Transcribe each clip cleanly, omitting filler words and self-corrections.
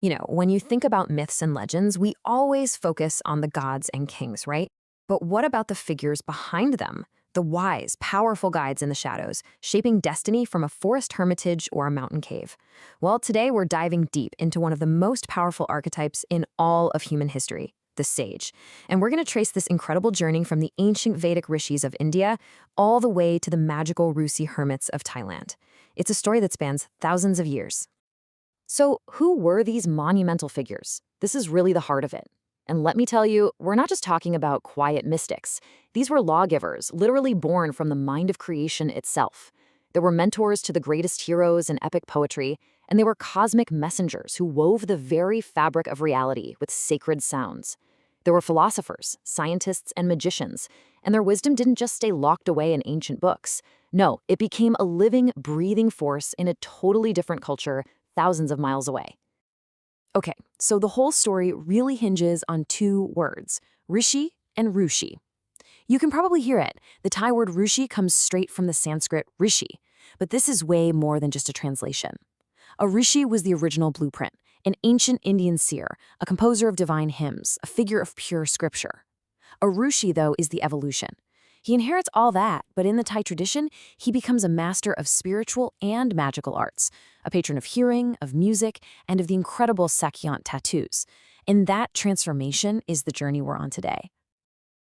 When you think about myths and legends, we always focus on the gods and kings, right? But what about the figures behind them? The wise, powerful guides in the shadows, shaping destiny from a forest hermitage or a mountain cave. Well, today we're diving deep into one of the most powerful archetypes in all of human history, the sage. And we're going to trace this incredible journey from the ancient Vedic rishis of India all the way to the magical Ruesi hermits of Thailand. It's a story that spans thousands of years. So, who were these monumental figures? This is really the heart of it. And let me tell you, we're not just talking about quiet mystics. These were lawgivers, literally born from the mind of creation itself. They were mentors to the greatest heroes in epic poetry, and they were cosmic messengers who wove the very fabric of reality with sacred sounds. There were philosophers, scientists, and magicians, and their wisdom didn't just stay locked away in ancient books. No, it became a living, breathing force in a totally different culture thousands of miles away. Okay, so the whole story really hinges on two words, Rishi and Rushi. You can probably hear it. The Thai word Rushi comes straight from the Sanskrit Rishi, but this is way more than just a translation. A Rishi was the original blueprint, an ancient Indian seer, a composer of divine hymns, a figure of pure scripture. A Rushi, though, is the evolution. He inherits all that, but in the Thai tradition, he becomes a master of spiritual and magical arts, a patron of hearing, of music, and of the incredible Sakyant tattoos. And that transformation is the journey we're on today.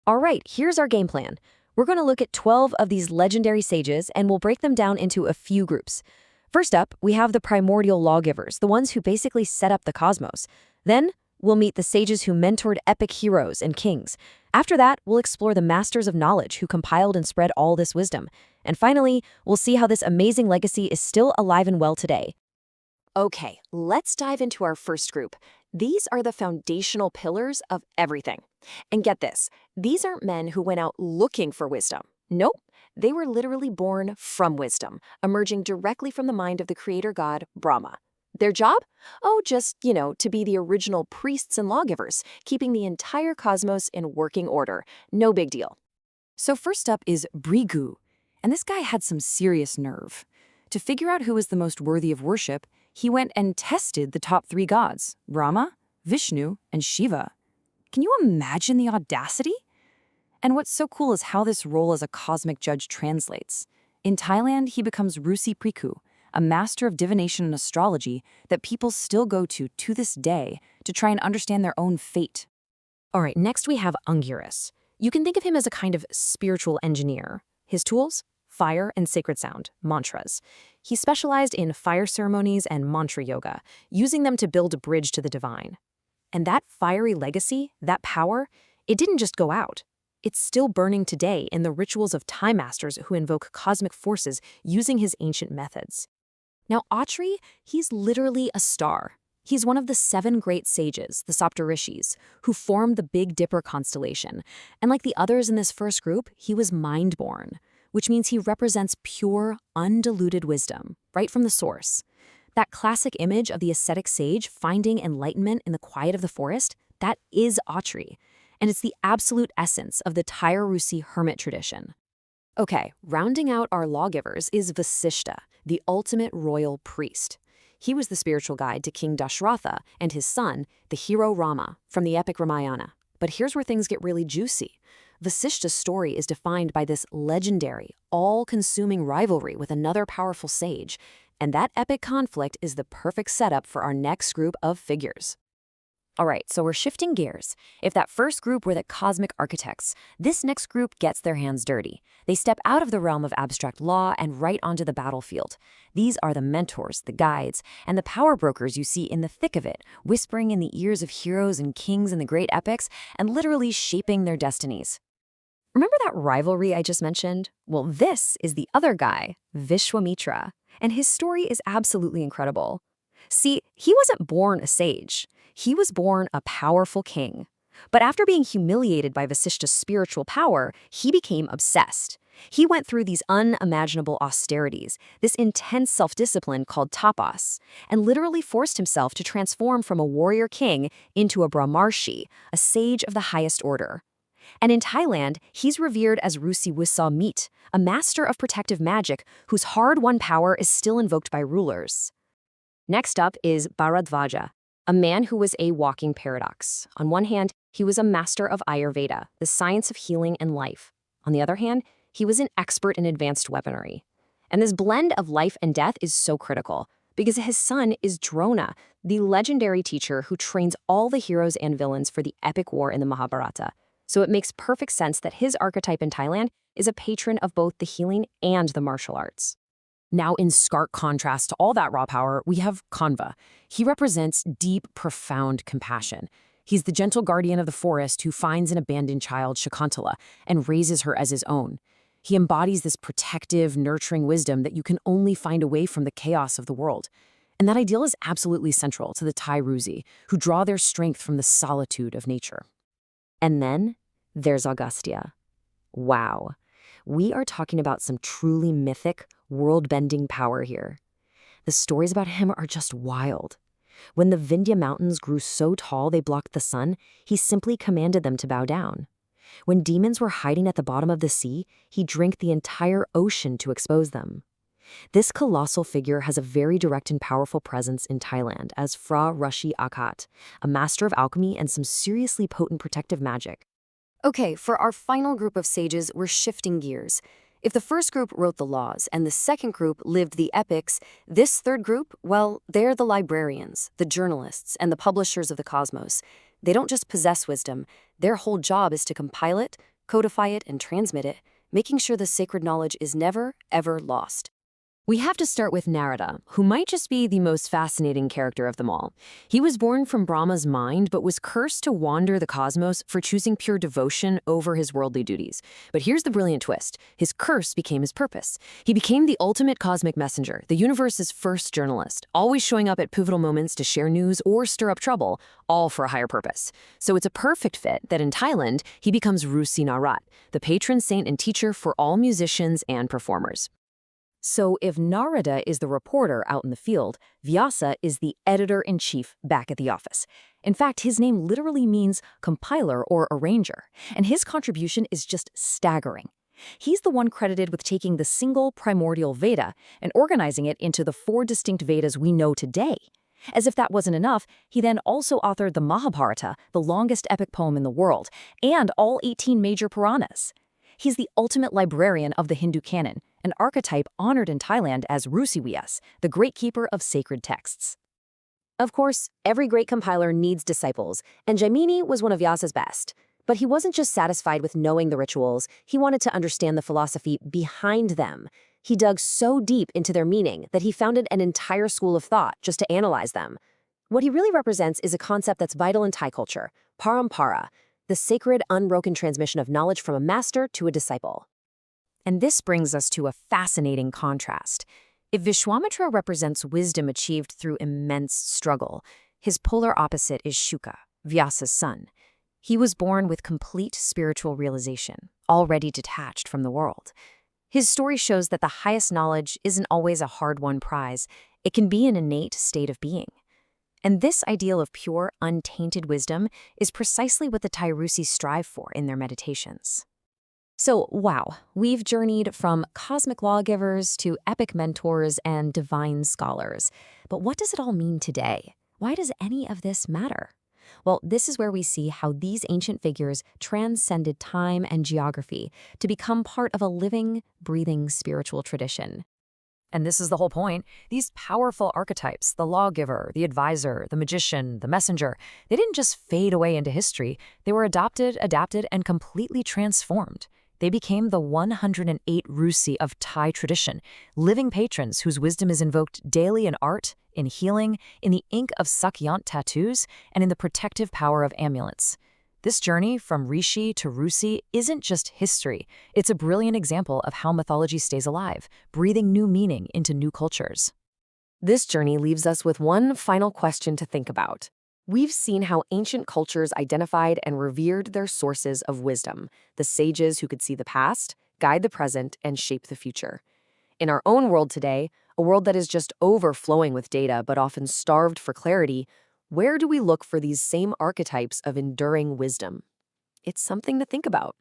All right, here's our game plan. We're going to look at 12 of these legendary sages, and we'll break them down into a few groups. First up, we have the primordial lawgivers, the ones who basically set up the cosmos. Then, we'll meet the sages who mentored epic heroes and kings. After that, we'll explore the masters of knowledge who compiled and spread all this wisdom. And finally, we'll see how this amazing legacy is still alive and well today. Okay, let's dive into our first group. These are the foundational pillars of everything. And get this, these aren't men who went out looking for wisdom. Nope, they were literally born from wisdom, emerging directly from the mind of the creator god, Brahma. Their job? Oh, just, to be the original priests and lawgivers, keeping the entire cosmos in working order. No big deal. So first up is Brigu, and this guy had some serious nerve. To figure out who was the most worthy of worship, he went and tested the top three gods, Brahma, Vishnu, and Shiva. Can you imagine the audacity? And what's so cool is how this role as a cosmic judge translates. In Thailand, he becomes Ruesi Priku, a master of divination and astrology that people still go to this day to try and understand their own fate. All right, next we have Anguirus. You can think of him as a kind of spiritual engineer. His tools? Fire and sacred sound, mantras. He specialized in fire ceremonies and mantra yoga, using them to build a bridge to the divine. And that fiery legacy, that power, it didn't just go out. It's still burning today in the rituals of Thai masters who invoke cosmic forces using his ancient methods. Now, Atri, he's literally a star. He's one of the 7 great sages, the Saptarishis, who formed the Big Dipper constellation. And like the others in this first group, he was mind-born, which means he represents pure, undiluted wisdom, right from the source. That classic image of the ascetic sage finding enlightenment in the quiet of the forest, that is Atri. And it's the absolute essence of the Thai Ruesi hermit tradition. Okay, rounding out our lawgivers is Vasishta, the ultimate royal priest. He was the spiritual guide to King Dashratha and his son, the hero Rama, from the epic Ramayana. But here's where things get really juicy. Vasishta's story is defined by this legendary, all-consuming rivalry with another powerful sage, and that epic conflict is the perfect setup for our next group of figures. All right, so we're shifting gears. If that first group were the cosmic architects, this next group gets their hands dirty. They step out of the realm of abstract law and right onto the battlefield. These are the mentors, the guides, and the power brokers you see in the thick of it, whispering in the ears of heroes and kings in the great epics and literally shaping their destinies. Remember that rivalry I just mentioned? Well, this is the other guy, Vishwamitra, and his story is absolutely incredible. See, he wasn't born a sage. He was born a powerful king. But after being humiliated by Vasishta's spiritual power, he became obsessed. He went through these unimaginable austerities, this intense self-discipline called tapas, and literally forced himself to transform from a warrior king into a brahmarshi, a sage of the highest order. And in Thailand, he's revered as Ruesi Wisa Meet, a master of protective magic whose hard-won power is still invoked by rulers. Next up is Bharadvaja, a man who was a walking paradox. On one hand, he was a master of Ayurveda, the science of healing and life. On the other hand, he was an expert in advanced weaponry. And this blend of life and death is so critical, because his son is Drona, the legendary teacher who trains all the heroes and villains for the epic war in the Mahabharata. So it makes perfect sense that his archetype in Thailand is a patron of both the healing and the martial arts. Now, in stark contrast to all that raw power, we have Kanva. He represents deep, profound compassion. He's the gentle guardian of the forest who finds an abandoned child, Shakuntala, and raises her as his own. He embodies this protective, nurturing wisdom that you can only find away from the chaos of the world. And that ideal is absolutely central to the Thai Ruesi, who draw their strength from the solitude of nature. And then there's Augustia. Wow. We are talking about some truly mythic, world-bending power here. The stories about him are just wild. When the Vindhya Mountains grew so tall they blocked the sun, he simply commanded them to bow down. When demons were hiding at the bottom of the sea, he drank the entire ocean to expose them. This colossal figure has a very direct and powerful presence in Thailand as Maha Rishi, a master of alchemy and some seriously potent protective magic. Okay, for our final group of sages, we're shifting gears. If the first group wrote the laws and the second group lived the epics, this third group, well, they're the librarians, the journalists, and the publishers of the cosmos. They don't just possess wisdom. Their whole job is to compile it, codify it, and transmit it, making sure the sacred knowledge is never, ever lost. We have to start with Narada, who might just be the most fascinating character of them all. He was born from Brahma's mind, but was cursed to wander the cosmos for choosing pure devotion over his worldly duties. But here's the brilliant twist. His curse became his purpose. He became the ultimate cosmic messenger, the universe's first journalist, always showing up at pivotal moments to share news or stir up trouble, all for a higher purpose. So it's a perfect fit that in Thailand, he becomes Ruesi Narat, the patron saint and teacher for all musicians and performers. So if Narada is the reporter out in the field, Vyasa is the editor-in-chief back at the office. In fact, his name literally means compiler or arranger, and his contribution is just staggering. He's the one credited with taking the single primordial Veda and organizing it into the 4 distinct Vedas we know today. As if that wasn't enough, he then also authored the Mahabharata, the longest epic poem in the world, and all 18 major Puranas. He's the ultimate librarian of the Hindu canon, an archetype honored in Thailand as Ruesi Vyas, the great keeper of sacred texts. Of course, every great compiler needs disciples, and Jaimini was one of Vyasa's best. But he wasn't just satisfied with knowing the rituals, he wanted to understand the philosophy behind them. He dug so deep into their meaning that he founded an entire school of thought just to analyze them. What he really represents is a concept that's vital in Thai culture, parampara, the sacred, unbroken transmission of knowledge from a master to a disciple. And this brings us to a fascinating contrast. If Vishwamitra represents wisdom achieved through immense struggle, his polar opposite is Shuka, Vyasa's son. He was born with complete spiritual realization, already detached from the world. His story shows that the highest knowledge isn't always a hard-won prize. It can be an innate state of being. And this ideal of pure, untainted wisdom is precisely what the Thai Ruesi strive for in their meditations. So, wow, we've journeyed from cosmic lawgivers to epic mentors and divine scholars. But what does it all mean today? Why does any of this matter? Well, this is where we see how these ancient figures transcended time and geography to become part of a living, breathing spiritual tradition. And this is the whole point. These powerful archetypes, the lawgiver, the advisor, the magician, the messenger, they didn't just fade away into history. They were adopted, adapted, and completely transformed. They became the 108 Ruesi of Thai tradition, living patrons whose wisdom is invoked daily in art, in healing, in the ink of Sakyant tattoos, and in the protective power of amulets. This journey from Rishi to Ruesi isn't just history. It's a brilliant example of how mythology stays alive, breathing new meaning into new cultures. This journey leaves us with one final question to think about. We've seen how ancient cultures identified and revered their sources of wisdom, the sages who could see the past, guide the present, and shape the future. In our own world today, a world that is just overflowing with data but often starved for clarity, where do we look for these same archetypes of enduring wisdom? It's something to think about.